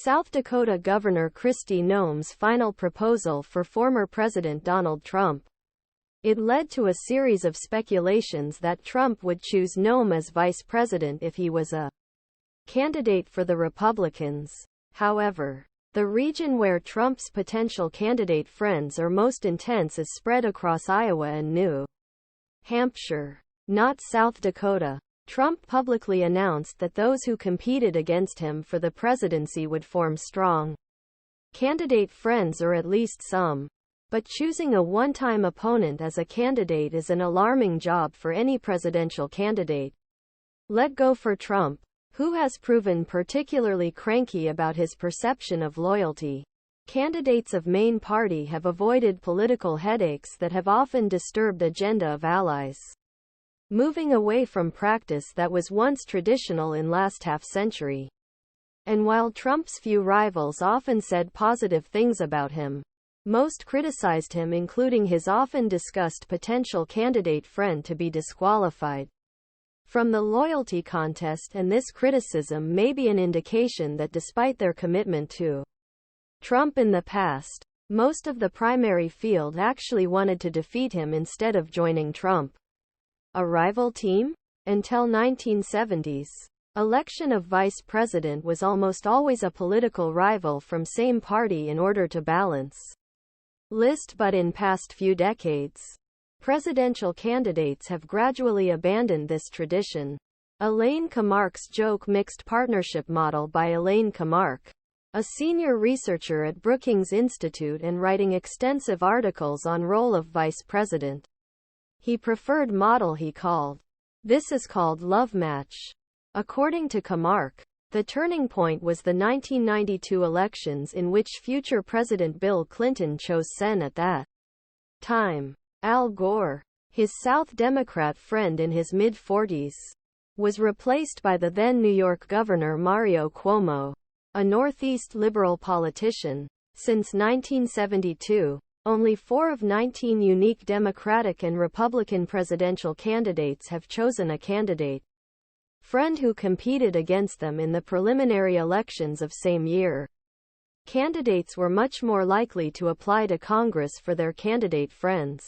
South Dakota Governor Kristi Noem's final proposal for former President Donald Trump. It led to a series of speculations that Trump would choose Noem as vice president if he was a candidate for the Republicans. However, the region where Trump's potential candidate friends are most intense is spread across Iowa and New Hampshire, not South Dakota. Trump publicly announced that those who competed against him for the presidency would form strong candidate friends, or at least some. But choosing a one-time opponent as a candidate is an alarming job for any presidential candidate. Let go for Trump, who has proven particularly cranky about his perception of loyalty. Candidates of main party have avoided political headaches that have often disturbed agenda of allies, moving away from practice that was once traditional in last half-century. And while Trump's few rivals often said positive things about him, most criticized him, including his often discussed potential candidate friend to be disqualified from the loyalty contest, and this criticism may be an indication that despite their commitment to Trump in the past, most of the primary field actually wanted to defeat him instead of joining Trump. A rival team? Until 1970s, election of vice president was almost always a political rival from same party in order to balance list, but in past few decades, presidential candidates have gradually abandoned this tradition. Elaine Kamarck's joke mixed partnership model by Elaine Kamarck, a senior researcher at Brookings Institute and writing extensive articles on role of vice president. He preferred model he called. This is called love match. According to Kamarck, the turning point was the 1992 elections, in which future President Bill Clinton chose Sen at that time. Al Gore, his South Democrat friend in his mid-40s, was replaced by the then New York Governor Mario Cuomo, a Northeast liberal politician. Since 1972, only 4 of 19 unique Democratic and Republican presidential candidates have chosen a candidate friend who competed against them in the preliminary elections of same year. Candidates were much more likely to apply to Congress for their candidate friends.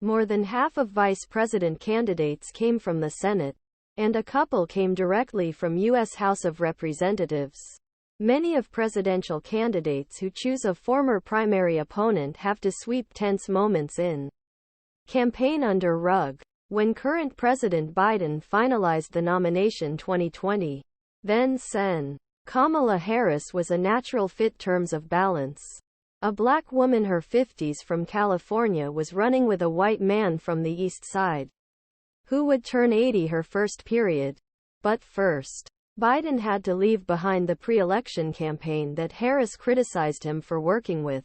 More than half of vice president candidates came from the Senate, and a couple came directly from U.S. House of Representatives. Many of presidential candidates who choose a former primary opponent have to sweep tense moments in campaign under rug. When current President Biden finalized the nomination 2020, then Sen. Kamala Harris was a natural fit. Terms of balance. A black woman, her 50s, from California, was running with a white man from the East Side, who would turn 80 her first period. But first, Biden had to leave behind the pre-election campaign that Harris criticized him for working with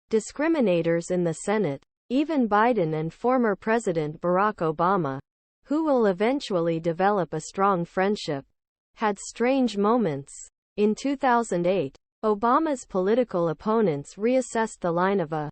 discriminators in the Senate. Even Biden and former President Barack Obama, who will eventually develop a strong friendship, had strange moments. In 2008, Obama's political opponents reassessed the line of a